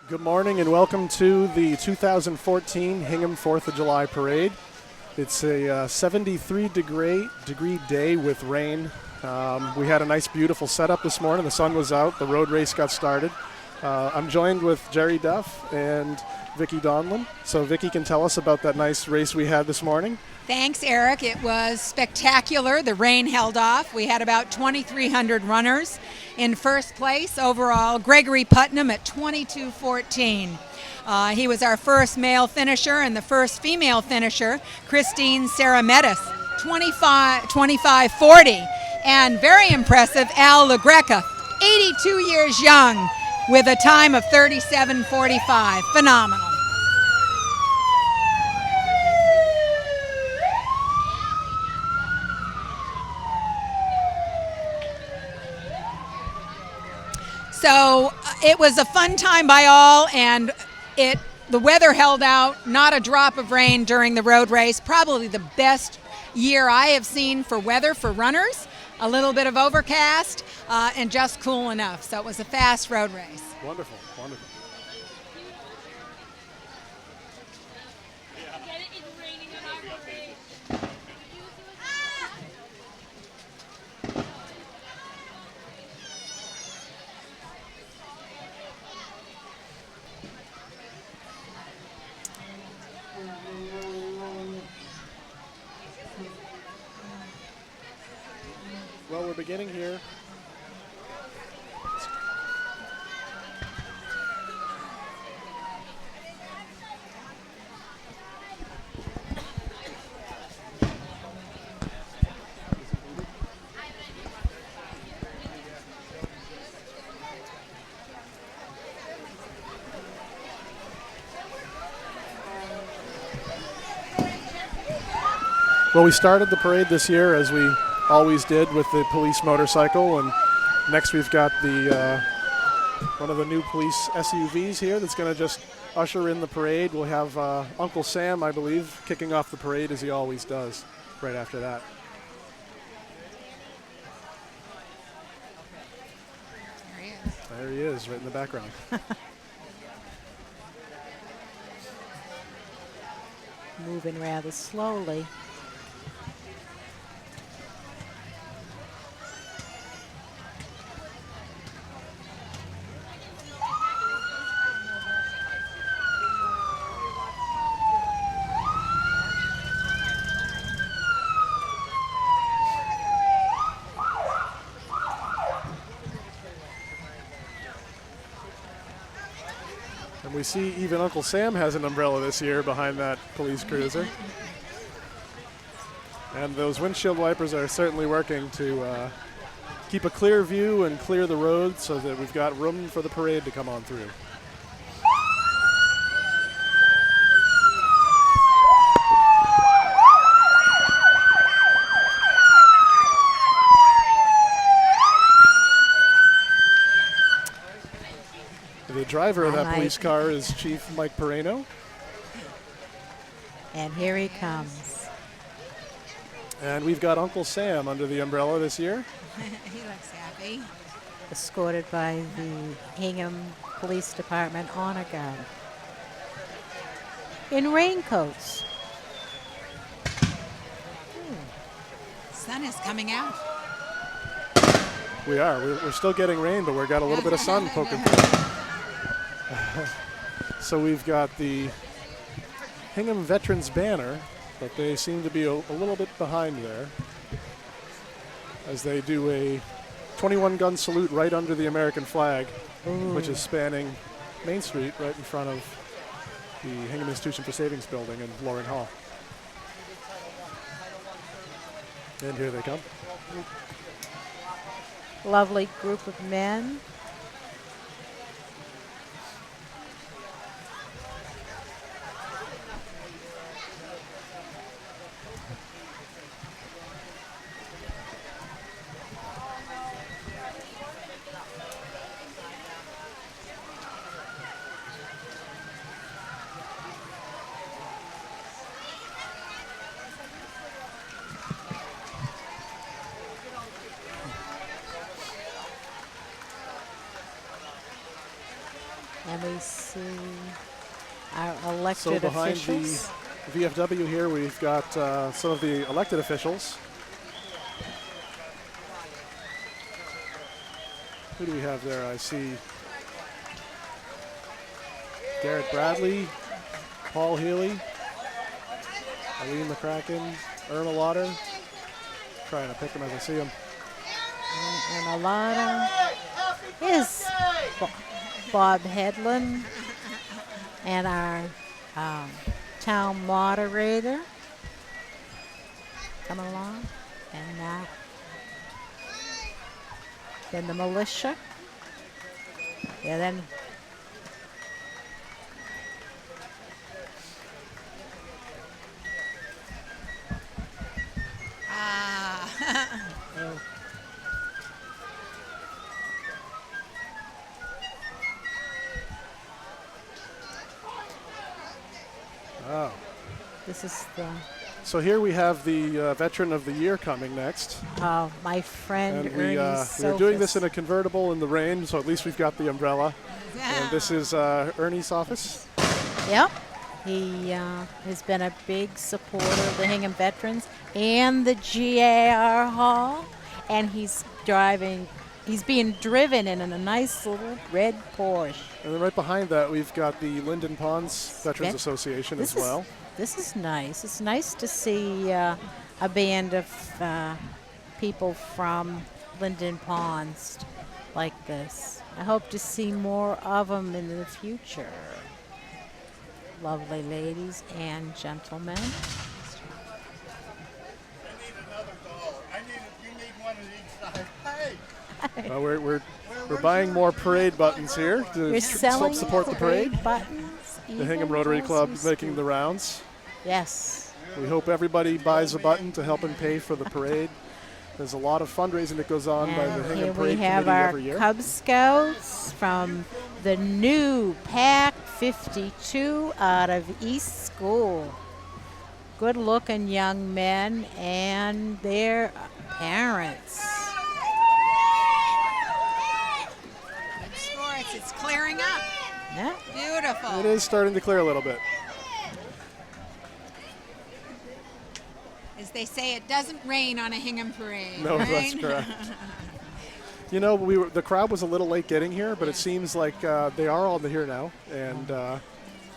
Good morning and welcome to the 2014 Hingham 4th of July Parade. It's a 73-degree day with rain. We had a nice, beautiful setup this morning. The sun was out. The road race got started. I'm joined with Jerry Duff and Vicki Donlin. So Vicki can tell us about that nice race we had this morning. Thanks, Eric. It was spectacular. The rain held off. We had about 2,300 runners. In first place overall, Gregory Putnam at 22:14. He was our first male finisher, and the first female finisher, Christine Sarametis, 25:40. And very impressive, Al LaGreca, 82 years young, with a time of 37:45. Phenomenal. So it was a fun time by all, and the weather held out, not a drop of rain during the road race. Probably the best year I have seen for weather for runners. A little bit of overcast and just cool enough. So it was a fast road race. Wonderful, wonderful. Well, we're beginning here. Well, we started the parade this year as we always did with the police motorcycle, and next we've got the one of the new police SUVs here that's going to just usher in the parade. We'll have Uncle Sam, I believe, kicking off the parade as he always does right after that. There he is. There he is, right in the background. Moving rather slowly. And we see even Uncle Sam has an umbrella this year behind that police cruiser. And those windshield wipers are certainly working to keep a clear view and clear the road so that we've got room for the parade to come on through. The driver of that police car is Chief Mike Pereno. And here he comes. And we've got Uncle Sam under the umbrella this year. He looks happy. Escorted by the Hingham Police Department Honor Guard. In raincoats. Sun is coming out. We are. We're still getting rain, but we've got a little bit of sun poking through. So we've got the Hingham Veterans banner, but they seem to be a little bit behind there as they do a 21-gun salute right under the American flag, which is spanning Main Street right in front of the Hingham Institution for Savings building in Loring Hall. And here they come. Lovely group of men. see our So elected behind officials. the VFW here, we've got some of the elected officials. Who do we have there? I see Garrett Bradley, Paul Healy, Eileen McCracken, Erna Lauder. Trying to pick them as I see them. And a lot of is Bob Headland and our town moderator come along, and then the militia. Yeah, then Oh. this is the So here we have the Veteran of the Year coming next. my friend And Ernie we're doing this in Sophus. a convertible in the rain, so at least we've got the umbrella. And this is Ernie's office. Yep. He has been a big supporter of the Hingham Veterans and the GAR Hall, and he's being driven in a nice little red Porsche. And then right behind that, we've got the Linden Ponds Veterans Vet- Association as This well. This is nice. It's nice to see a band of people from Linden Ponds like this. I hope to see more of them in the future. Lovely ladies and gentlemen. We're buying more parade buttons here to We're help selling support the parade. buttons. The Hingham Rotary Club is making the rounds. Yes. We hope everybody buys a button to help and pay for the parade. There's a lot of fundraising that goes on by the And Hingham here we Parade have Committee our every year. Cub Scouts from the new Pack 52 out of East School. Good-looking young men and their parents. Good sports. It's clearing up. Yeah. Beautiful. It is starting to clear a little bit. As they say, it doesn't rain on a Hingham parade. No, right? that's correct. You know, the crowd was a little late getting here, but it seems like they are all here now. And,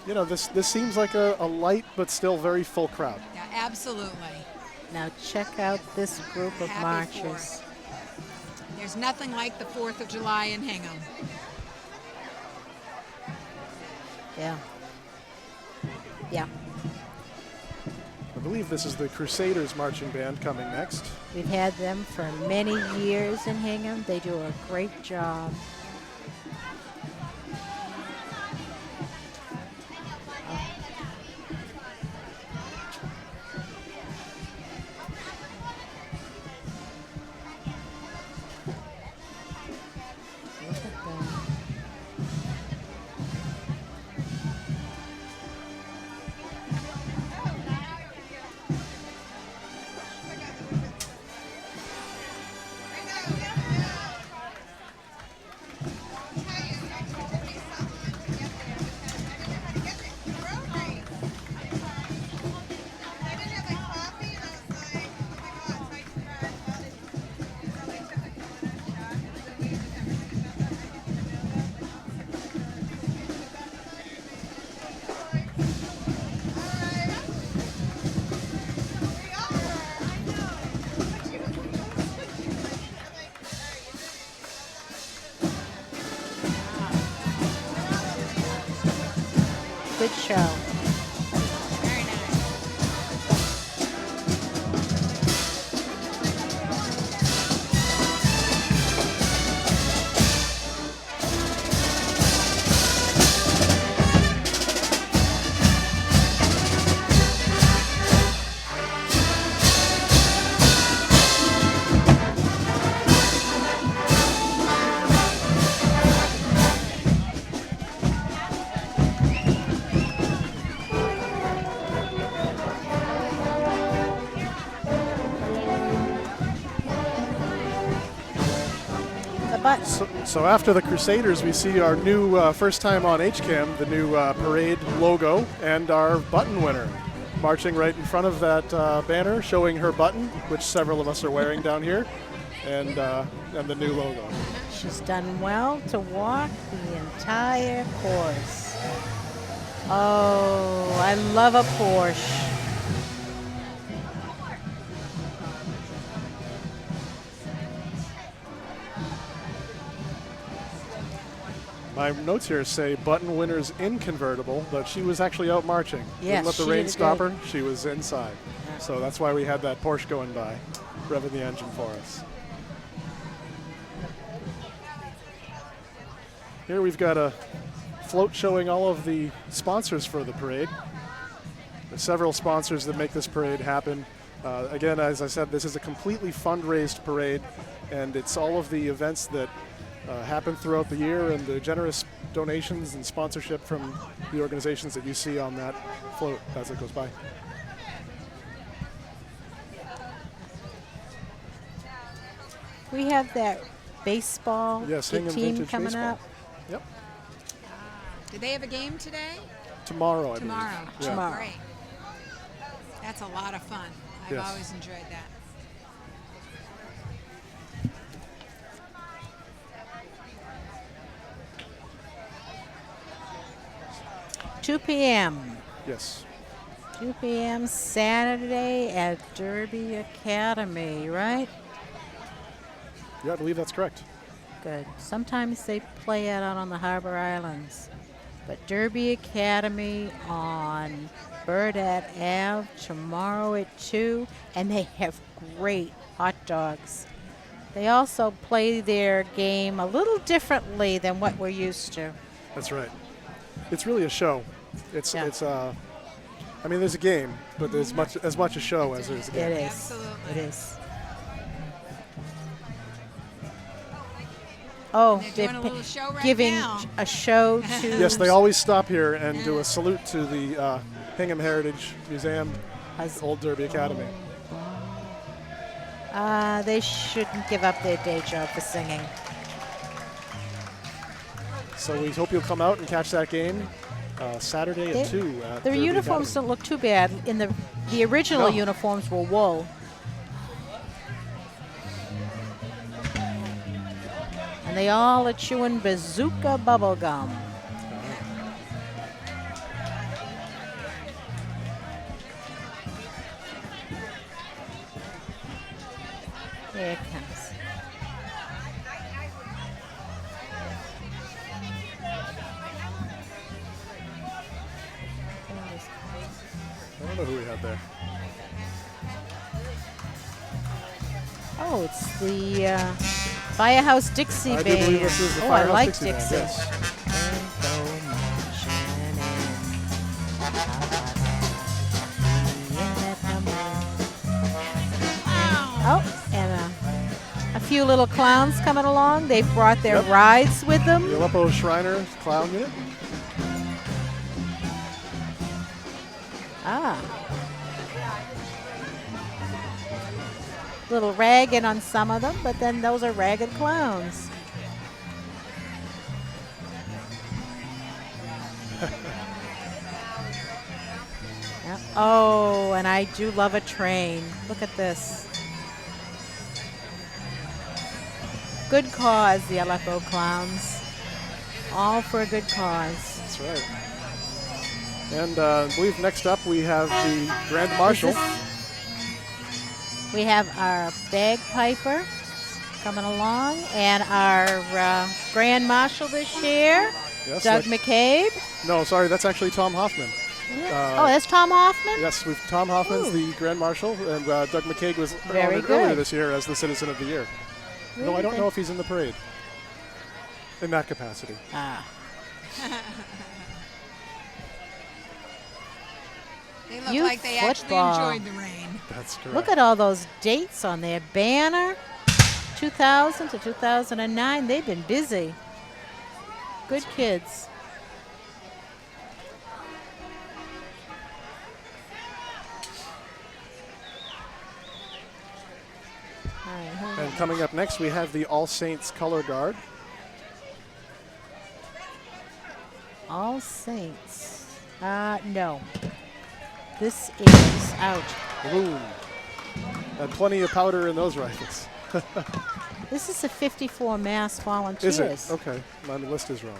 you know, this seems like a light but still very full crowd. Yeah, absolutely. Now check out this group of Happy marchers. There's nothing like the 4th of July in Hingham. Yeah. Yeah. I believe this is the Crusaders Marching Band coming next. We've had them for many years in Hingham. They do a great job. Look at them. Good show. Very nice. So after the Crusaders, we see our new first time on HCAM, the new parade logo and our button winner marching right in front of that banner, showing her button, which several of us are wearing down here, and the new logo. She's done well to walk the entire course. Oh, I love a Porsche. My notes here say button winners in convertible, but she was actually out marching. Yes, Didn't let the she rain did stop good. her. She was inside. Yeah. So that's why we had that Porsche going by, revving the engine for us. Here we've got a float showing all of the sponsors for the parade. There's several sponsors that make this parade happen. Again, as I said, this is a completely fundraised parade, and it's all of the events that happen throughout the year and the generous donations and sponsorship from the organizations that you see on that float as it goes by. We have that baseball Yes, big Hingham team Vintage coming Baseball. up. Yep. Did they have a game today? Tomorrow, I Tomorrow. believe. Oh, Yeah. Tomorrow. great. That's a lot of fun. I've Yes. always enjoyed that. Two p.m. Yes. 2 p.m. Saturday at Derby Academy, right? Yeah, I believe that's correct. Good. Sometimes they play it out on the Harbor Islands. But Derby Academy on Burdett Ave tomorrow at 2, and they have great hot dogs. They also play their game a little differently than what we're used to. That's right. It's really a show. It's Yeah. I mean, there's a game, but there's as much a show as there's a game. It is. Absolutely. It is. Oh, They're doing a little show right giving now. a show to. Yes, they always stop here and do a salute to the Hingham Heritage Museum, Old Derby Academy. They shouldn't give up their day job for singing. So we hope you'll come out and catch that game Saturday at 2. At Their Derby uniforms Academy. don't look too bad. In the original No. uniforms were wool. And they all are chewing bazooka bubble gum. Here it comes. I don't know who we had there. Oh, it's the Firehouse Dixie I do Band. believe this is the I Firehouse like Dixie Band, Dixie. yes. Oh, and a few little clowns coming along. They've brought their Yep. rides with them. The Aleppo Shriners Clown Unit. Ah. Little ragged on some of them, but then those are ragged clowns. Yep. Oh, and I do love a train. Look at this. Good cause, the Aleppo Clowns. All for a good cause. That's right. And I believe next up we have the Grand Marshal. We have our bagpiper coming along, and our Grand Marshal this year, Yes, Doug McCabe. No, sorry, that's actually Tom Hoffman. Oh, that's Tom Hoffman? Yes, Tom Hoffman's Ooh. the Grand Marshal, and Doug McCabe was Very honored earlier good. this year as the Citizen of the Year. No, Really I don't good. know if he's in the parade in that capacity. Ah. They look Youth like they actually football. enjoyed the rain. That's correct. Look at all those dates on their banner. 2000 to 2009. They've been busy. Good kids. All right, hold And on. coming up next, we have the All Saints Color Guard. All Saints. No. This is out. Boom. Had plenty of powder in those rifles. This is a 54 Mass Volunteers. Is it? Okay. My list is wrong.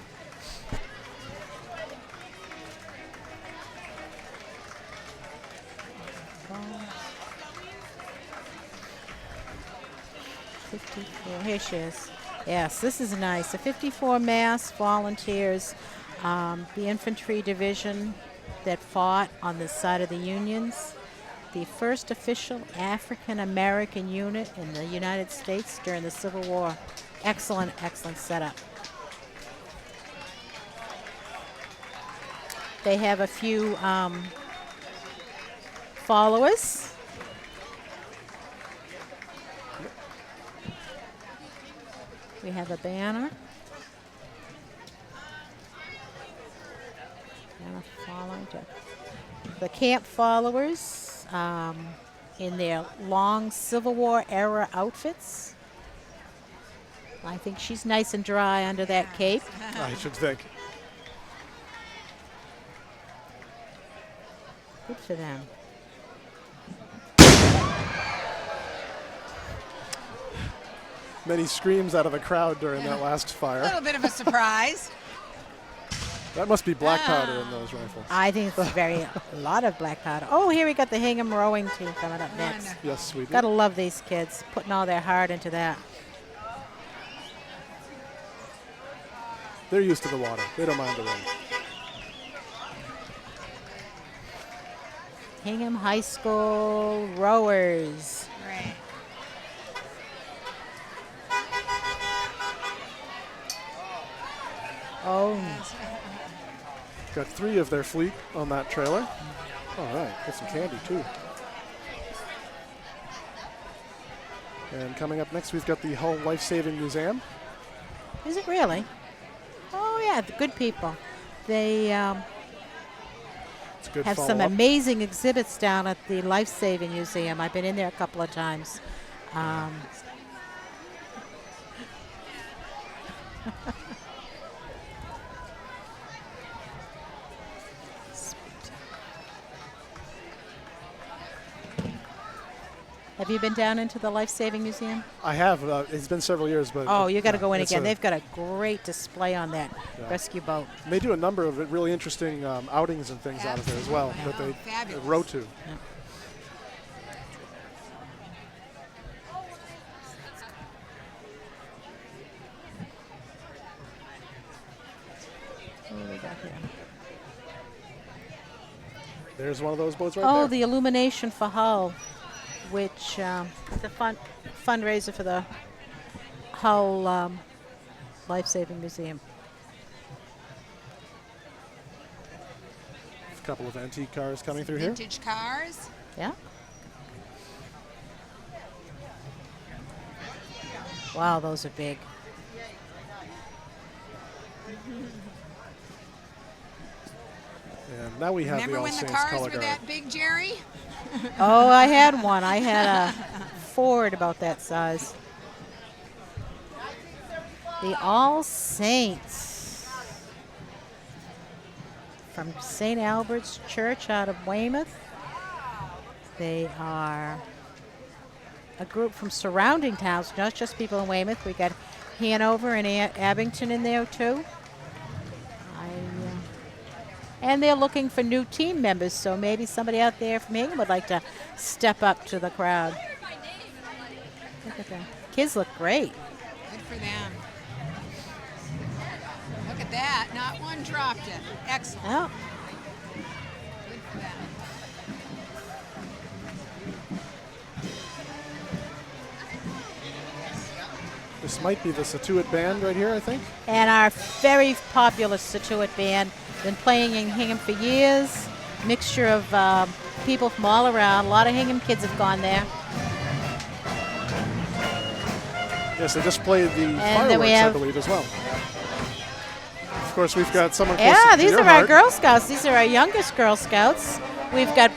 Here she is. Yes, this is nice. The 54 Mass Volunteers, the infantry division that fought on the side of the Unions, the first official African-American unit in the United States during the Civil War. Excellent, excellent setup. They have a few followers. We have a banner. Banner following the camp followers in their long Civil War era outfits. I think she's nice and dry under that cape. I should think. Good for them. Many screams out of the crowd during that last A fire. little bit of a surprise. That must be black powder in those rifles. I think it's a lot of black powder. Oh, here we got the Hingham rowing team coming up next. Yes, we do. Gotta love these kids, putting all their heart into that. They're used to the water. They don't mind the rain. Hingham High School rowers. Right. Oh, Got 3 of their fleet on that trailer. All right, got some candy too. And coming up next, we've got the Hull Life Saving Museum. is it really? Oh yeah, the good people. They It's a good have some follow-up. amazing exhibits down at the Life Saving Museum. I've been in there a couple of times. Have you been down into the Life Saving Museum? I have. It's been several years, but Oh, you got to yeah, go in it's again. a- They've got a great display on that rescue boat. They do a number of really interesting outings and things out of there as well that they Fabulous. row to. What do we got here? There's one of those boats right Oh, there. the Illumination for Hull, which is a fundraiser for the Hull Life Saving Museum. A couple of antique cars coming through here. Vintage cars. Yeah. Wow, those are big. And now we have Remember the All when the Saints cars color were guard. that big, Jerry? Oh, I had one. I had a Ford about that size. The All Saints from St. Albert's Church out of Weymouth. They are a group from surrounding towns, not just people in Weymouth. We got Hanover and Abington in there too. And they're looking for new team members, so maybe somebody out there from Hingham would like to step up to the crowd. Look at that. Kids look great. Good for them. Look at that. Not one dropped it. Excellent. Oh, Good for them. This might be the Situate Band right here, I think. and our very popular Situate band, been playing in Hingham for years. Mixture of people from all around. A lot of Hingham kids have gone there. Yes, they just played the then fireworks, we I have- believe, as well. Of course, we've got someone close Yeah, to these your are heart. our Girl Scouts. These are our youngest Girl Scouts. We've got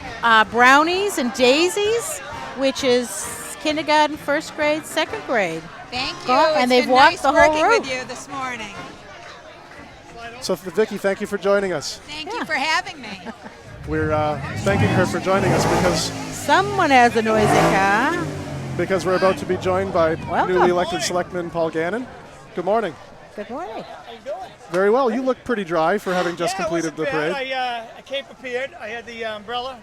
brownies and daisies, which is kindergarten, first grade, second grade. Thank you. Go- and It's they've been walked nice the whole working route. with you this morning. So, Vicki, thank you for joining us. Thank you for having me. We're thanking her for joining us Someone has a noisy car. because we're about to be joined by Welcome. newly elected Selectman Paul Gannon. Good morning. Good morning. How you doing? Very well. You look pretty dry for having just Yeah, it completed wasn't the parade. bad. I came prepared. I had the umbrella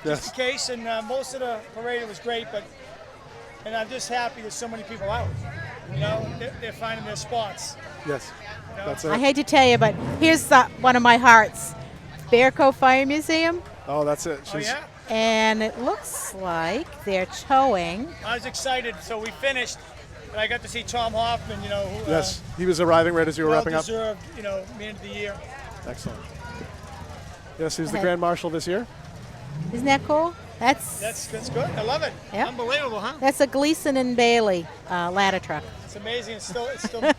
Yes. just in case, and most of the parade was great. And I'm just happy there's so many people out. You know, they're finding their spots. Yes. That's I it. hate to tell you, but here's one of my hearts. Bear Cove Fire Museum. Oh, that's it. Oh yeah. And it looks like they're towing. I was excited, so we finished, and I got to see Tom Hoffman. You know, who, Yes. He was arriving right as you were well wrapping up. deserved. You know, man of the year. Excellent. Yes, he's the Okay. Grand Marshal this year. Isn't that cool? That's That's good. I love it. Yep. Unbelievable, huh? that's a Gleason and Bailey ladder truck. It's amazing. It's still works.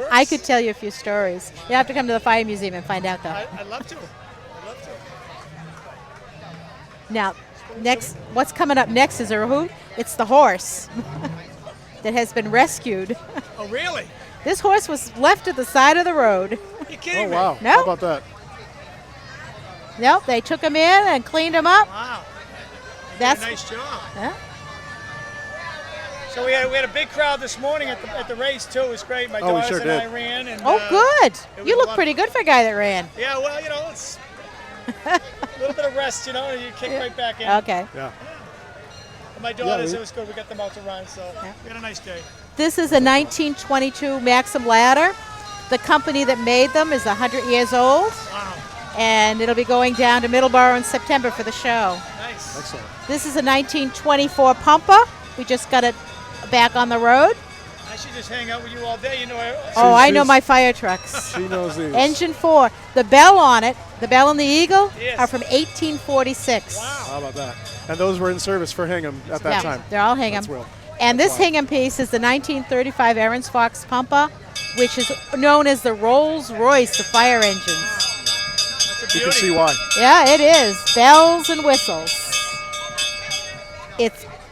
I could tell you a few stories. You have to come to the fire museum and find out, though. I'd love to. I'd love to. Now, what's coming up next is a hoot. It's the horse that has been rescued. Oh really? This horse was left at the side of the road. You kidding Oh, me? wow. No. How about that? Nope, they took him in and cleaned him up. Wow. That's Nice job. Huh? So we had a big crowd this morning at the race too. It was great. My Oh, we daughters sure and I did. ran. And, Oh, good. was You a look lot- pretty good for a guy that ran. Yeah, well, you know, it's a little bit of rest, you know, and you kick right back in. Okay. Yeah. And my daughters, we- it was good. We got them out to run, so we had a nice day. This is a 1922 Maxim ladder. The company that made them is 100 years old, Wow, and it'll be going down to Middleborough in September for the show. nice. Excellent. This is a 1924 pumper. We just got it back on the road. I should just hang out with you all day, you know. Oh, I know she's- my fire trucks. She knows these. Engine 4. The bell on it, the bell and the eagle, Yes. are from 1846. Wow. How about that? And those were in service for Hingham at that Yeah, time. they're all Hingham. That's real. And this why. Hingham piece is the 1935 Aaron's Fox pumper, which is known as the Rolls Royce of fire engines. That's a You beauty. can see why. Yeah, it is. Bells and whistles.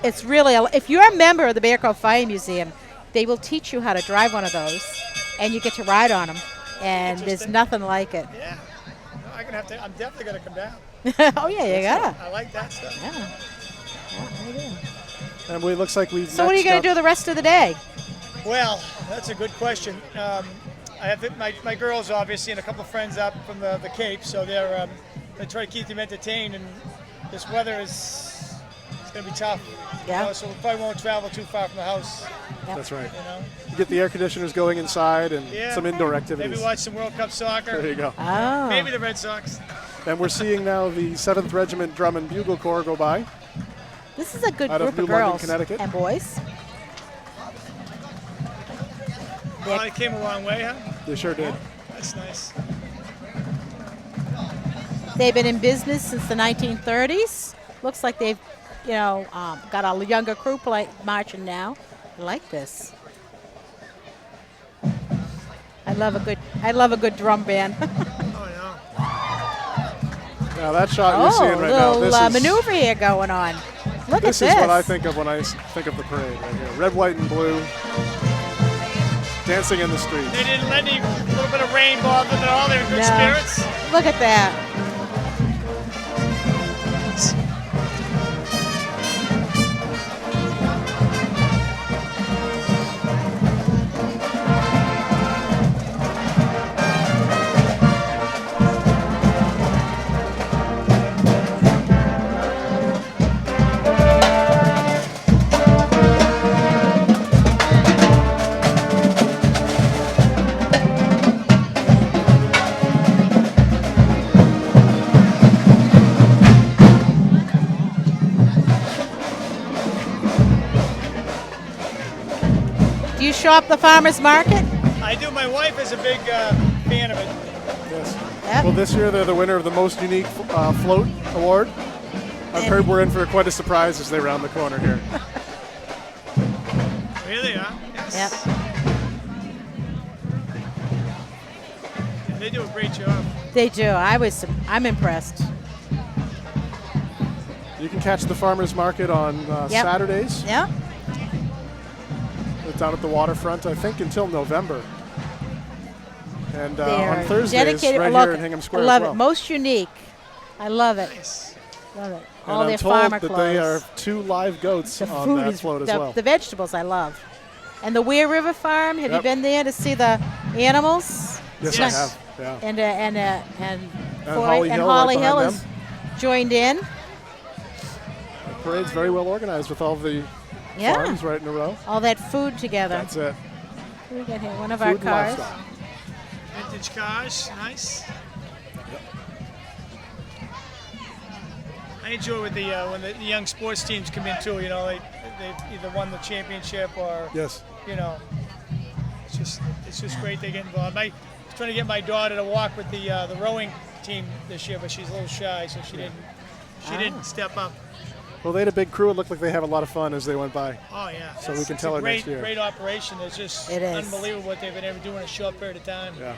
It's really, if you're a member of the Bear Cove Fire Museum, they will teach you how to drive one of those, and you get to ride on them. And there's Interesting. nothing like it. Yeah. No, I'm definitely gonna come down. Oh yeah, you gotta. I like that stuff. Yeah. Yeah, I do. And it looks like we've So what are you next gonna do got- the rest of the day? Well, that's a good question. I have my girls obviously and a couple of friends up from the Cape, so they try to keep them entertained. And this weather it's going to be tough. Yeah. You know, so we probably won't travel too far from the house. That's right. You know. You get the air conditioners going inside and Yeah. some indoor activities. Maybe watch some World Cup soccer. There you go. Oh. Maybe the Red Sox. And we're seeing now the 7th Regiment Drum and Bugle Corps go by. This is a good Out of group of New London, girls Connecticut. and boys. Oh, they came a long way, huh? They sure did. That's nice. They've been in business since the 1930s. Looks like they've, got a younger crew marching now. I like this. I love a good drum band. Oh Now that shot you're Oh, seeing right now, little this is maneuver here going on. Look this at is this. what I think of when I think of the parade right here. Red, white, and blue. Dancing in the streets. no. They didn't let any little bit of rain bother them at all. They were good No. spirits. Look at that. Do you shop the farmer's market? I do. My wife is a big fan of it. Yes. Yep. Well, this year they're the winner of the most unique float award. I've heard we're in for quite a surprise as they round the corner here. Really, huh? Yes. Yep. Yeah, they do a great job. They do. I'm impressed. You can catch the farmers market on Yep. Saturdays. Yeah. It's down at the waterfront, I think, until November. And They're on Thursdays, dedicated. right Look, here in Hingham Square I love as well. it. Most unique. I love it. Nice. Love it. And All I'm their told farmer that clothes. they are 2 live goats The on food that is float as the, well. the vegetables I love. And the Weir River Farm. Have you Yep. been there to see the animals? Yes, Yes. I have. Yeah. And Holly Hill right Holly behind Hill is joined in. The parade's very well organized with all the Yeah. farms right in a row. All that food together. That's it. What do we got here? One of Food our and cars. livestock. Vintage cars, nice. I enjoy when the young sports teams come in too. You know, they either won the championship or Yes. you know, it's just great they get involved. I was trying to get my daughter to walk with the rowing team this year, but she's a little shy, so she didn't step up. Well, they had a big crew. It looked like they have a lot of fun as they went by. Oh yeah, So we can tell her great, next year. Great operation. It's just It is. unbelievable what they've been able to do in a short period of time. Yeah.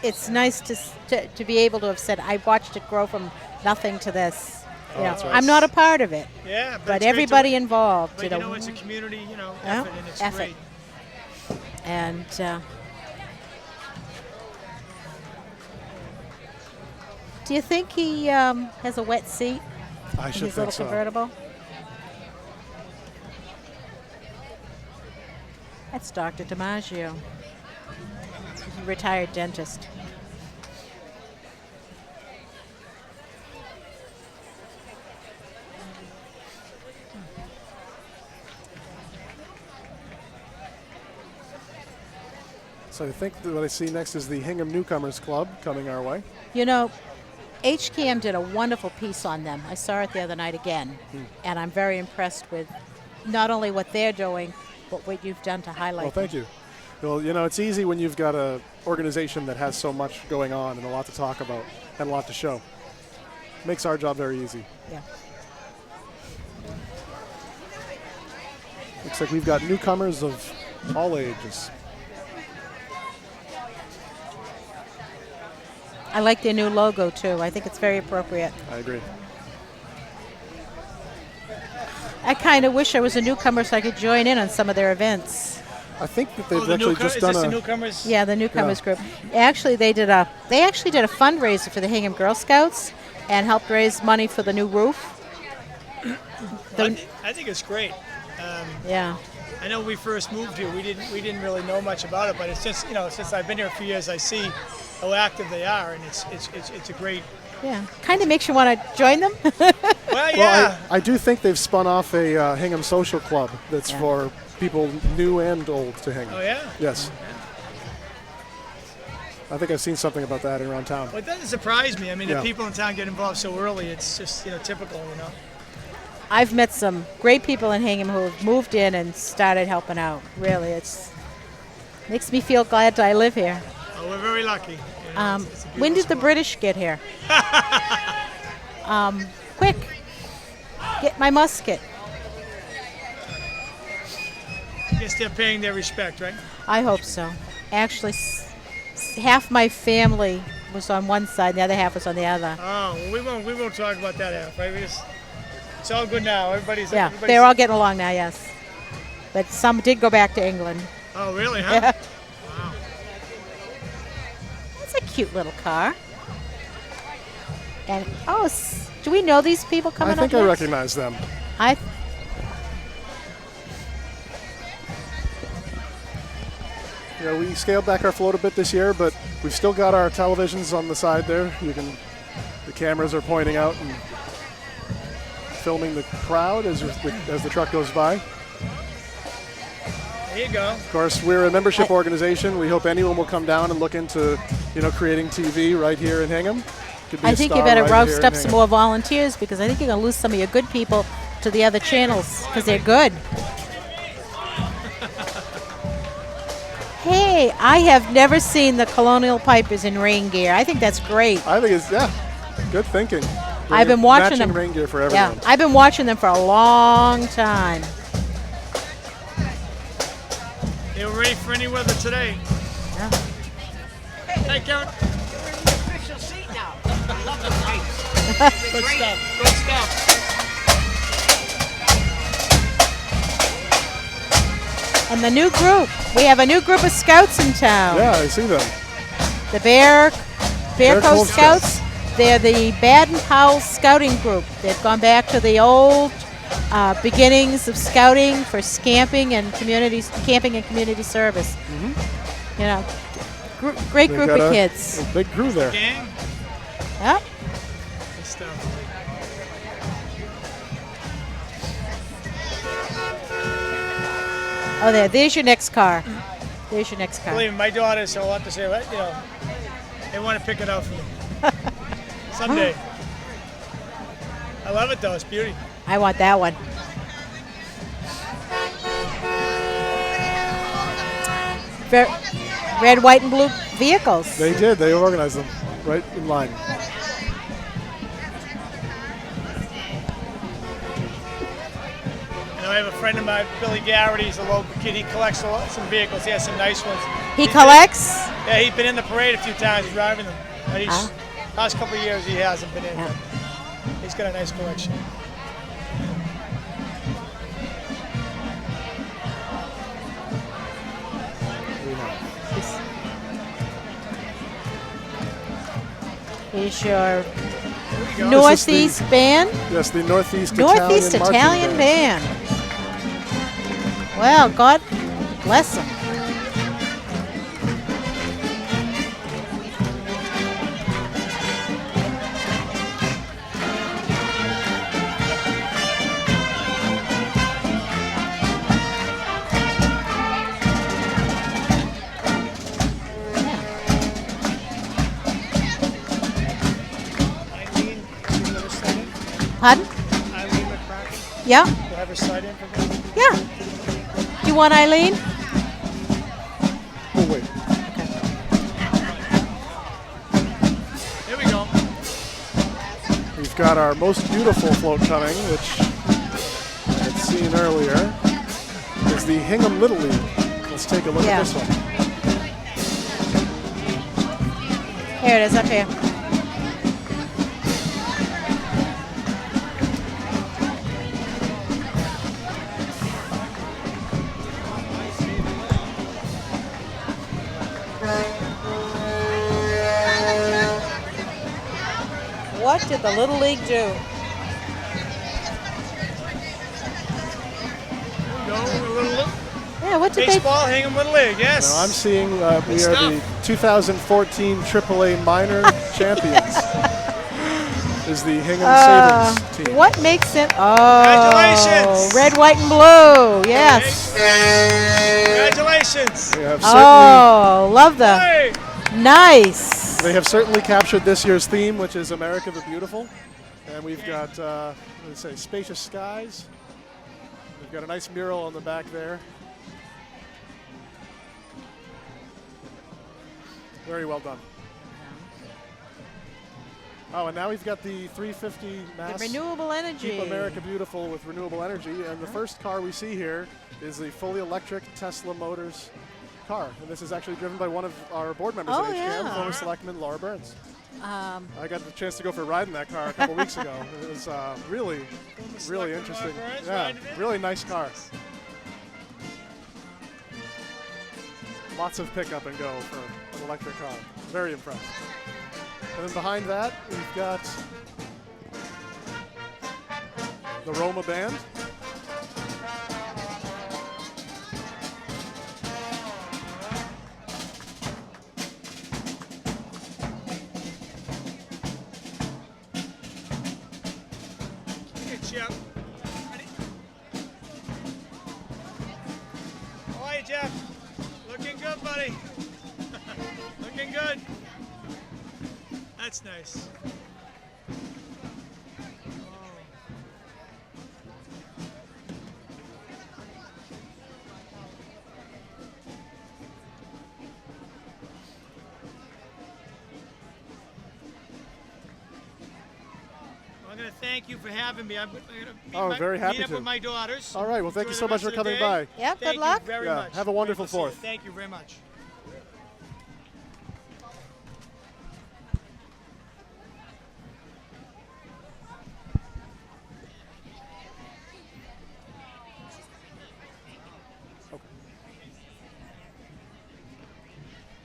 It's nice to be able to have said, I watched it grow from nothing to this. You know, that's right. I'm not a part of it, Yeah, but it's everybody great to, involved but did you a know, it's a community, Yeah, effort, and it's effort. great. And do you think he has a wet seat I in should his think little so. convertible? That's Dr. DiMaggio. He's a retired dentist. So I think that what I see next is the Hingham Newcomers Club coming our way. You know, HCAM did a wonderful piece on them. I saw it the other night again, and I'm very impressed with not only what they're doing, but what you've done to highlight Well, thank them. you. Well, you know, it's easy when you've got an organization that has so much going on and a lot to talk about and a lot to show. Makes our job very easy. Yeah. Looks like we've got newcomers of all ages. I like their new logo, too. I think it's very appropriate. I agree. I kind of wish I was a newcomer so I could join in on some of their events. I think that they've The actually just is done this a. the newcomers? Yeah, the newcomers group. Actually, they actually did a fundraiser for the Hingham Girl Scouts and helped raise money for the new roof. I think it's great. Yeah. I know when we first moved here, we didn't really know much about it, but it's just since I've been here a few years, I see how active they are, and it's a great. Yeah. Kind of makes you want to join them. Well, yeah. Well, I do think they've spun off a Hingham Social Club that's Yeah. for people new and old to Hingham. Oh yeah. Yes. I think I've seen something about that around town. Well, it doesn't surprise me. I mean, Yeah. the people in town get involved so early. It's just typical. I've met some great people in Hingham who have moved in and started helping out. Really, it's makes me feel glad I live here. Oh, we're very lucky. It's a beautiful When did the spot. British get here? Quick, get my musket. I guess they're paying their respect, right? I hope so. Actually, half my family was on one side, the other half was on the other. Oh, well, we won't talk about that half, right? It's all good now. Everybody's. Yeah, they're all getting along now, yes. But some did go back to England. Oh, really? Huh? Yeah. Wow. It's a cute little car. And do we know these people coming I think up I next? recognize them. You know, we scaled back our float a bit this year, but we've still got our televisions on the side there. The cameras are pointing out and filming the crowd as the truck goes by. There you go. Of course, we're a membership organization. We hope anyone will come down and look into, creating TV right here in Hingham. Could be I a think you star better right roast here up in some Hingham. more volunteers because I think you're going to lose some of your good people to the other channels because they're good. Hey, I have never seen the Colonial Pipers in rain gear. I think that's great. I think it's, good thinking. I've been watching Matching them. rain gear for Yeah, everyone. I've been watching them for a long time. They were ready for any weather today. Yeah. Hey, Karen. You're in the official seat now. I love the pipes. Good stuff. Good stuff. And the new group. We have a new group of scouts in town. Yeah, I see them. The Bear Cove Cove Scouts. Scouts. They're the Baden Powell Scouting Group. They've gone back to the old beginnings of scouting for camping and community service. You know, great They've group got of a kids. big crew there. Gang. Yep. Good stuff. Oh, there's your next car. There's your next car. Believe me, my daughters, so I'll have to say, you know, they want to pick it out for me. Someday. I love it though, it's beauty. I want that one. Red, white, and blue vehicles. They did. They organized them right in line. You know, I have a friend of mine, Billy Garrity, he's a local kid. He collects some vehicles. He has some nice ones. He collects? Yeah, he's been in the parade a few times driving them. But last couple of years he hasn't been in. Yeah. But he's got a nice collection. Here's your go. Northeast band. Yes, the Northeast Italian Marching band. Well, God bless them. Eileen, you ever sight in? Pardon? Eileen McCracken, Yeah, you'll have her sight in for me? yeah. You want Eileen? Oh, wait. Here we go. We've got our most beautiful float coming, which I had seen earlier, is the Hingham Little League. Let's take a look Yeah. at this one. Here it is, up here. What did the Little League do? Here we go. A little Yeah, what did baseball, Hingham Little League, yes. Now I'm seeing we are the stuff. 2014 AAA Minor Champions. Is the Hingham Sabres team. What makes it? Oh, Congratulations. red, white, and blue. Yes. Congratulations. They have certainly, Oh, love the Hey. nice. they have certainly captured this year's theme, which is America the Beautiful. And we've got, let's say, spacious skies. We've got a nice mural on the back there. Very well done. Oh, and now we've got the 350 mass. The renewable energy. Keep America Beautiful with renewable energy. And the first car we see here is the fully electric Tesla Motors car. And this is actually driven by one of our board members Oh, at HCAM, yeah. former selectman Laura Burns. I got the chance to go for a ride in that car a couple weeks ago. It was really Selectman interesting. Laura Burns Yeah, riding it? really nice car. Lots of pickup and go for an electric car. Very impressed. And then behind that, we've got the Roma Band. Hey, Jeff. Ready? How are you, Jeff? Looking good, buddy. Looking good. That's nice. I'm going to thank you for having me. I'm going to very happy meet up to. with my daughters. All right, well, thank Enjoy you the so much rest for of the coming day. by. Yep, Thank good you luck. very Yeah, much. have a wonderful Great to see you. 4th. Thank you very much.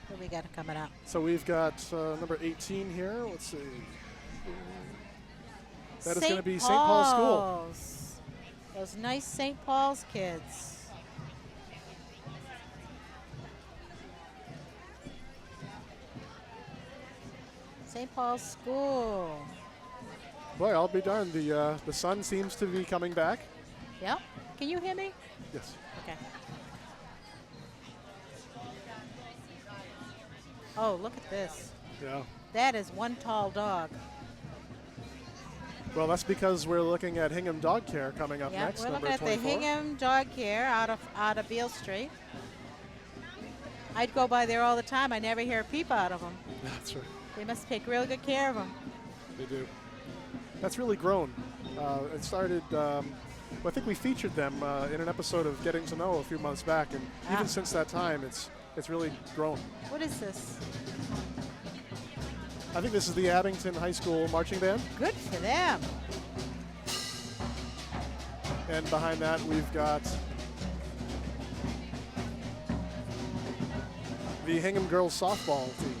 Here we we got coming up? So we've got number 18 here. Let's see. That is going to be St. Paul's School. Those nice St. Paul's kids. St. Paul's School. Boy, I'll be darned. The sun seems to be coming back. Yep. Can you hear me? Yes. Okay. Oh, look at this. Yeah. That is one tall dog. Well, that's because we're looking at Hingham Dog Care coming up Yeah, next. we're number looking at 24. the Hingham Dog Care out of Beale Street. I'd go by there all the time. I never hear a peep out of them. That's right. They must take really good care of them. They do. That's really grown. It started. I think we featured them in an episode of Getting to Know a few months back, and even since that time, it's really grown. What is this? I think this is the Abington High School marching band, Good for them. and behind that we've got the Hingham girls softball team.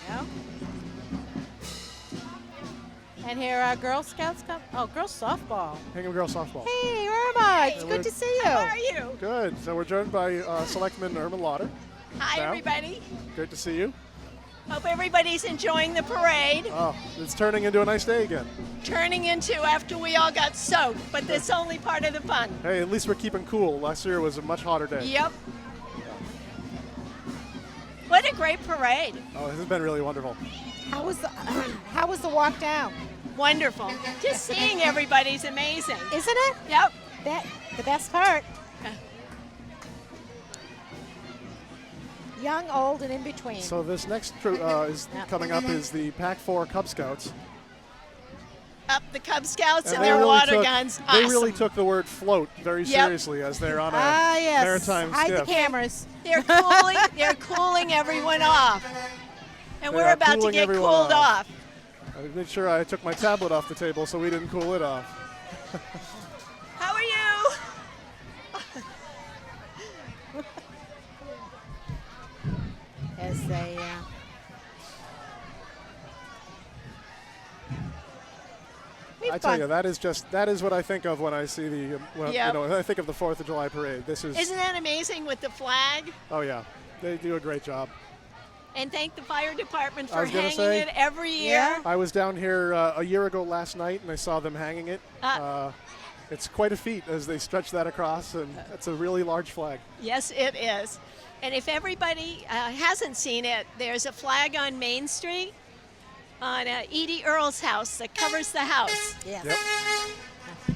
Yeah. And here are Girl Scouts come. Oh, girls softball. Hingham girls softball. Hey, Irma, it's Hey, good we're- to see you. How are you? Good. So we're joined by Selectman Irma Lauder. Hi, Now? everybody. Great to see you. Hope everybody's enjoying the parade. Oh, it's turning into a nice day again. Turning into after we all got soaked, but that's only part of the fun. Hey, at least we're keeping cool. Last year was a much hotter day. Yep. What a great parade. Oh, this has been really wonderful. How was the How was the walk down? Wonderful. Just seeing everybody's amazing. Isn't it? Yep. That the best part. Young, old, and in between. So this next is Yeah. coming up is the Pac 4 Cub Scouts. Up the Cub Scouts and they their really water took- guns. They Awesome. really took the word float very Yep. seriously as they're on a yes. maritime Hide skiff. the cameras. They're cooling. They're cooling everyone off, and They we're are about to cooling get everyone cooled off. off. I made sure I took my tablet off the table so we didn't cool it off. How are you? As they. I tell you, that is what I think of when I see the when Yep. when I think of the 4th of July parade. This is Isn't that amazing with the flag? oh yeah, they do a great job. And thank the fire department I for was gonna hanging say- it every year. Yeah. I was down here a year ago last night and I saw them hanging it. It's quite a feat as they stretch that across, and it's a really large flag. Yes, it is. And if everybody hasn't seen it, there's a flag on Main Street on Edie Earl's house that covers the house. Yes. Yep. Here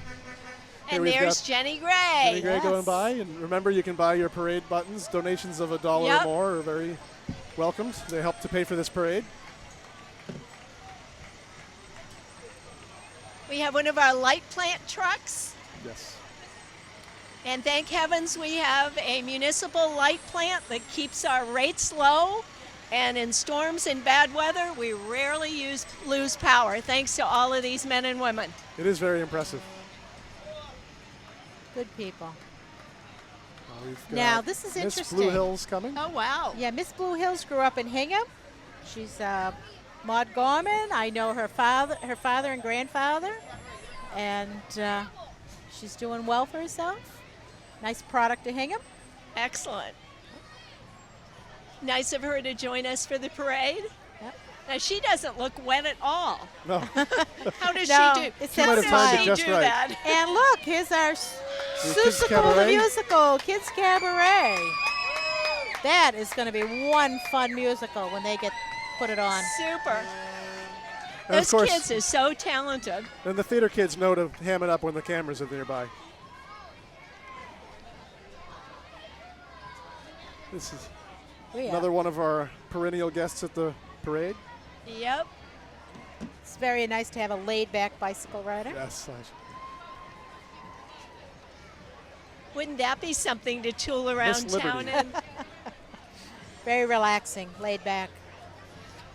And we've there's got Jenny Gray. Jenny Gray going Yes. by, and remember you can buy your parade buttons. Donations of $1 Yep. or more are very welcomed. They help to pay for this parade. We have one of our light plant trucks. Yes. And thank heavens we have a municipal light plant that keeps our rates low. And in storms and bad weather, we rarely lose power thanks to all of these men and women. It is very impressive. Good people. We've got Now, this is Miss interesting. Blue Hills coming. Oh, wow. Yeah, Miss Blue Hills grew up in Hingham. She's Maud Gorman. I know her father and grandfather, and she's doing well for herself. Nice product of Hingham. Excellent. Nice of her to join us for the parade. Yep. Now, she doesn't look wet at all. No, How does No, she do? it's How that does timed it she just do right. that? And look, here's our Kids Susicle the Cabaret. musical, Kids Cabaret. That is going to be one fun musical when they get put it on. Super. and of Those course, kids are so talented. and the theater kids know to ham it up when the cameras are nearby. This is Yeah. another one of our perennial guests at the parade. Yep. It's very nice to have a laid-back bicycle rider. Yes, Wouldn't that be something to tool around Miss Liberty. town in? Very relaxing, laid back.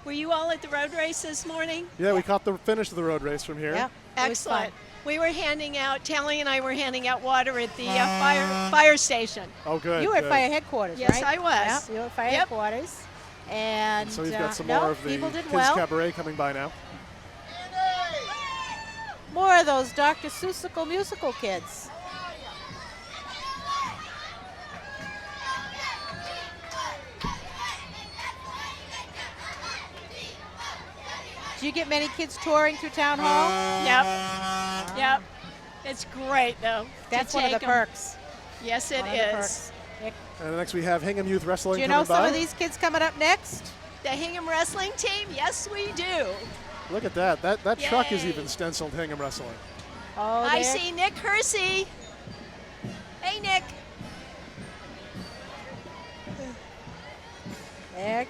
Were you all at the road race this morning? yeah, we caught the finish of the road race from here. Yeah, it was fun. Excellent. We were handing out, Tally and I were handing out water at the fire station. Oh, good. You were at good. fire headquarters, Yes, right? I was. Yeah, you were at fire Yep. headquarters. And So we've got some no, more of the people did Kids well. Cabaret coming by now. More of those Dr. Seussical musical kids. Do you get many kids touring through town hall? Yep. Yep. It's great, though. That's to one of the take 'em. perks. Yes, it One of the is. perks. Yeah. And next we have Hingham Youth Wrestling Do you coming know some by. of these kids coming up next? The Hingham wrestling team? Yes, we do. Look at that. That truck is Yay. even stenciled Hingham Wrestling. Oh, I there- see Nick Hersey. Hey, Nick. there.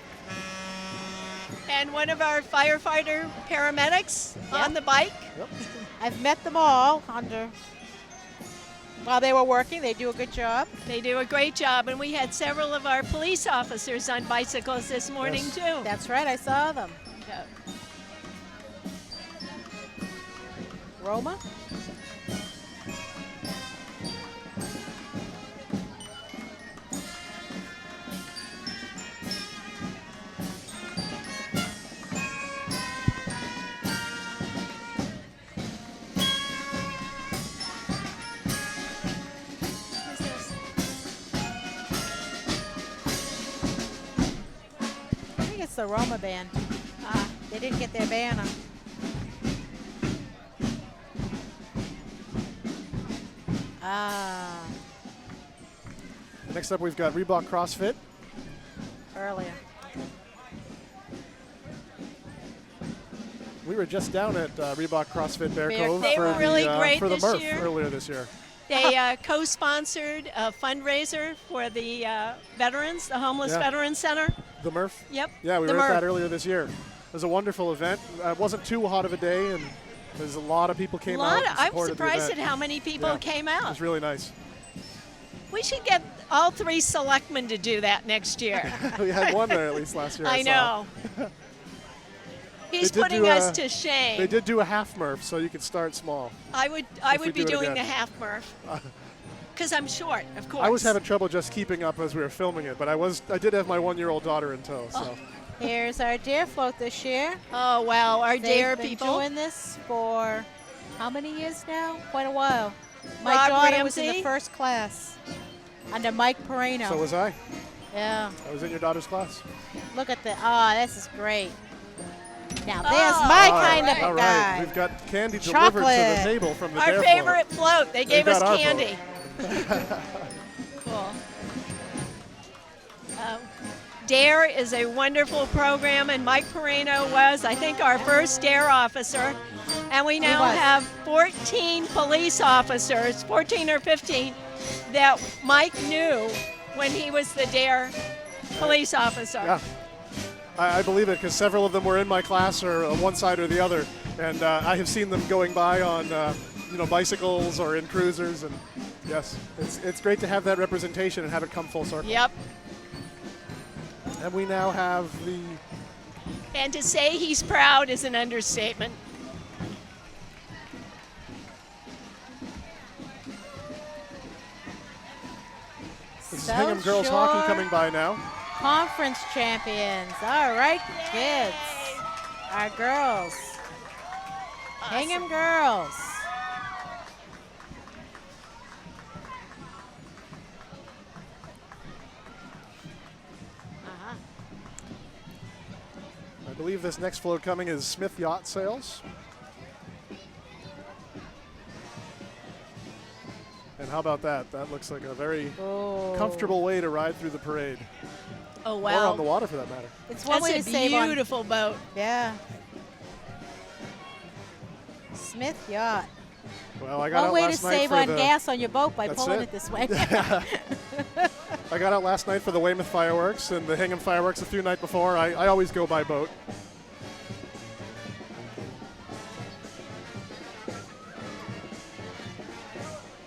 And one of our firefighter paramedics on the bike. I've met them all while they were working. They do a good job. They do a great job, and we had several of our police officers on bicycles this morning, Yes. too. That's right, I saw them. Yeah. Roma? I think it's the Roma band. They didn't get their banner. Next up we've got Reebok CrossFit. Earlier. We were just down at Reebok CrossFit Bear Bear Cove They for were really the, great for the this Murph year. earlier this year. They co-sponsored a fundraiser for the veterans, the Homeless Yeah. Veterans Center. The Murph? Yep. Yeah, we the were at Murph. that earlier this year. It was a wonderful event. It wasn't too hot of a day, and there's a lot of people came out and I'm supported the surprised at event. how many people Yeah. came It out. was really nice. We should get all 3 selectmen to do that next year. We had one there at least last year. I saw. know. He's did putting do us a- to shame. They did do a half Murph, so you could start small. I would if we be do it doing again. the half Murph. Because I'm short, of course. I was having trouble just keeping up as we were filming it, but I did have my 1-year-old daughter in tow. So Here's our dare float this year. Oh, wow. Our They've dare been people. doing this for how many years now? Quite a while. My Rob daughter was in Ramsey. the first class under Mike Perino. so was I. Yeah. I was in your daughter's class. Look at the. Oh, this is great. Now there's my All kind right. of a All guy. right, we've got candy delivered to Chocolate. the table from the Our dare favorite float. float. They gave They us got our candy. Cool. DARE is a wonderful program, and Mike Perino was, I think, our first DARE officer. And we now was. have 14 police officers, 14 or 15, that Mike knew when he was the DARE police officer. Yeah, I believe it because several of them were in my class or on one side or the other, and I have seen them going by on bicycles or in cruisers, and yes, it's great to have that representation and have it come full circle. Yep. And we now have the And to say he's proud is an understatement. this is South Hingham girls hockey Shore coming by now. Conference champions. All right, kids. Our girls. Hingham girls. I believe this next float coming is Smith Yacht Sales. And how about that? That looks like a very Oh. comfortable way to ride through the parade. Oh, Or wow. on the water for that matter. It's one That's way a to save on. beautiful boat. Yeah. Smith Yacht. Well, I got One out way to last night save for on the, gas on your boat by That's pulling it. it this way. I got out last night for the Weymouth fireworks and the Hingham fireworks a few nights before. I always go by boat.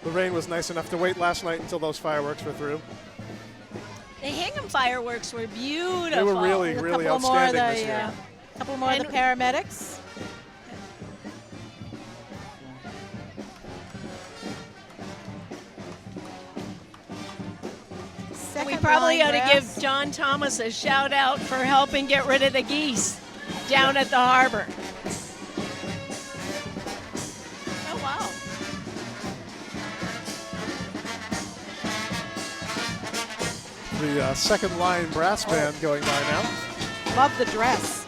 The rain was nice enough to wait last night until those fireworks were through. The Hingham fireworks were beautiful. They were really, A really couple more of outstanding the, this year. couple more of the And- paramedics. We probably ought to line give grass. John Thomas a shout out for helping get rid of the geese down at the harbor. Oh, wow. The second line brass band going by now. Love the dress.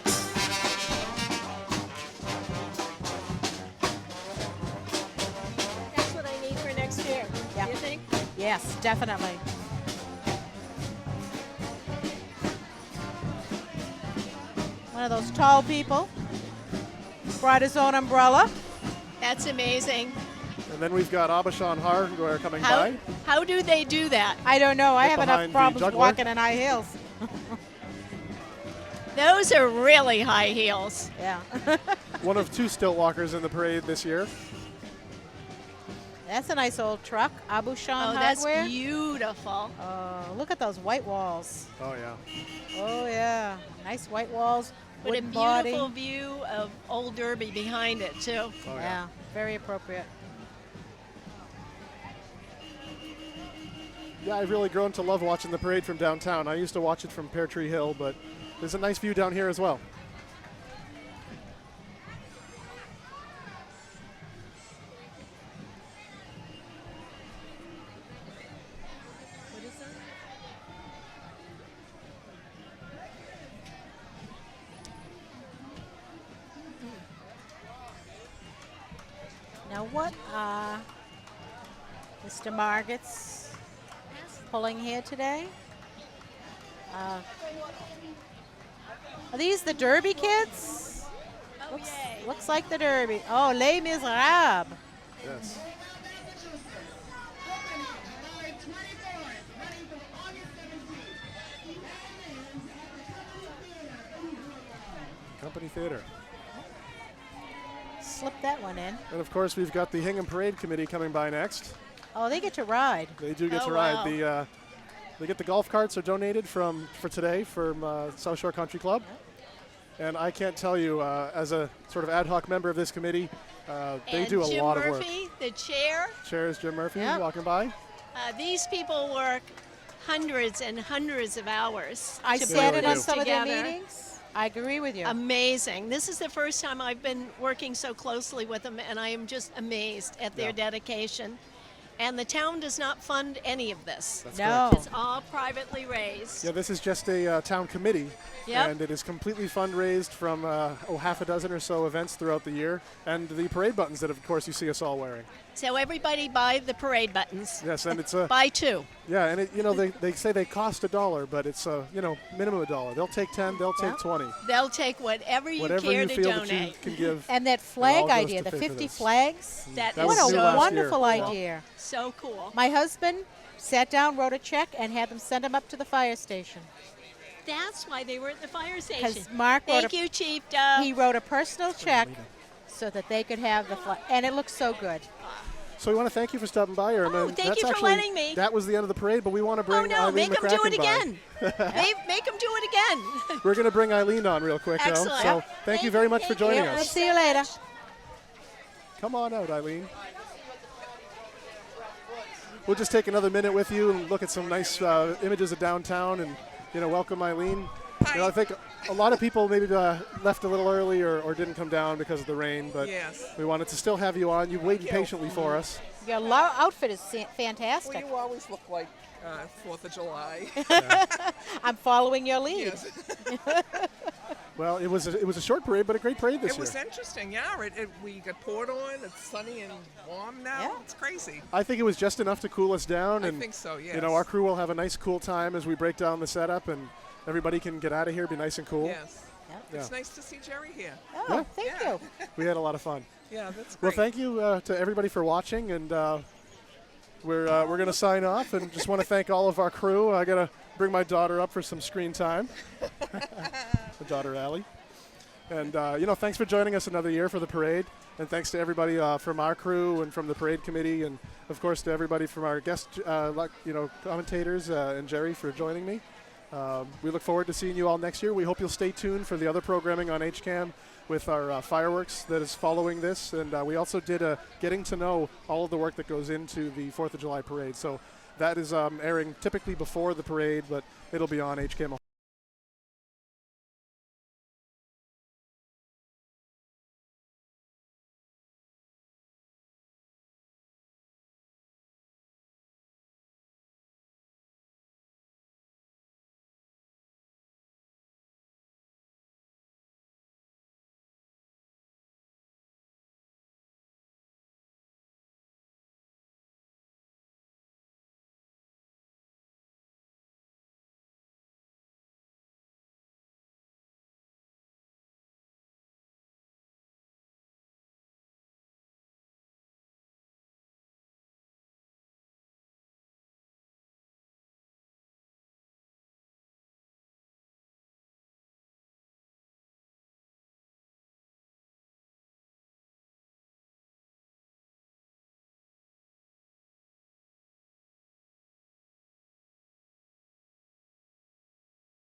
That's what I need for next year. Yeah. Do you think? Yes, definitely. One of those tall people brought his own umbrella. That's amazing. And then we've got Abishan Har who are coming How, by. how do they do that? I don't know. I Get have behind enough the problems juggler. walking in high heels. Those are really high heels. Yeah. One of 2 stilt walkers in the parade this year. That's a nice old truck. Abushan Oh, that's Hardware. beautiful. Oh, look at those white walls. Oh, yeah. Oh, yeah. Nice white walls. But a Wooden beautiful body. view of Old Derby behind it, too. Oh, yeah. Yeah, very appropriate. Yeah, I've really grown to love watching the parade from downtown. I used to watch it from Pear Tree Hill, but there's a nice view down here as well. What is that? Now, what are Mr. Margetts pulling here today? Are these the Derby kids? Oh, yay. Looks like the Derby. Oh, Les Miserables. Yes. Company Theater. Slip that one in. And of course, we've got the Hingham Parade Committee coming by next. Oh, they get to ride. They do get Oh, to ride. wow. They get the golf carts are donated for today from South Shore Country Club. And I can't tell you, as a sort of ad hoc member of this committee, they And do a Jim lot of work. Murphy, the chair. Chairs Jim Murphy Yep. walking by. These people work hundreds and hundreds of hours. I to sat put in on this some of their together. meetings. I agree with you. Amazing. This is the first time I've been working so closely with them, and I am just amazed at their Yeah. dedication. And the town does not fund any of this. That's No. correct. It's all privately raised. Yeah, this is just a town committee, Yep. and it is completely fundraised from half a dozen or so events throughout the year, and the parade buttons that, of course, you see us all wearing. So everybody buy the parade buttons. Yes, and it's a Buy 2. yeah, and they say they cost $1, but it's minimum $1. They'll take 10, they'll take Yeah. 20, They'll take whatever you whatever care you to feel that you donate. can give. And that all flag goes idea, to the pay for 50 this. That flags. That is was What new a last year. wonderful cool. idea. So cool. My husband sat down, wrote a check, and had them send them up to the fire station. That's why they were at the fire station. Because Mark wrote Thank a, you, Chief Doug. he wrote a personal check so that they could have the flag. And it looks so good. So we want to thank you for stopping by, Irma. Oh, and thank that's you for actually, letting me. That was the end of the parade, but we want to bring Oh no, Eileen make them do McCracken it by. again. Make them do it again. We're going to bring Eileen on real quick, though. Excellent. So Yep. thank you very much for Thank you. joining We'll us. see you later. Come on out, Eileen. We'll just take another minute with you and look at some nice images of downtown and, welcome Eileen. I think a lot of people maybe left a little early or didn't come down because of the rain, but Yes. we wanted to still have you on. You waited patiently for us. Your outfit is fantastic. Well, you always look like 4th of July. I'm following your lead. Yes. Well, it was a short parade, but a great parade this It year. was interesting, yeah. We got poured on. It's sunny and warm now. Yeah. It's crazy. I think it was just enough to cool us down. I And think so, yes. our crew will have a nice cool time as we break down the setup and everybody can get out of here, be nice and cool. Yes. Yeah. It's Yeah. nice to see Jerry here. Oh, Yeah. thank Yeah. you. We had a lot of fun. Yeah, that's Well, great. thank you to everybody for watching, and we're going to sign off, and just want to thank all of our crew. I got to bring my daughter up for some screen time, my daughter Allie. And thanks for joining us another year for the parade, and thanks to everybody from our crew and from the parade committee, and of course to everybody from our guest commentators and Jerry for joining me. We look forward to seeing you all next year. We hope you'll stay tuned for the other programming on HCAM with our fireworks that is following this. And we also did a getting to know all of the work that goes into the 4th of July parade. So That is airing typically before the parade, but it'll be on HKM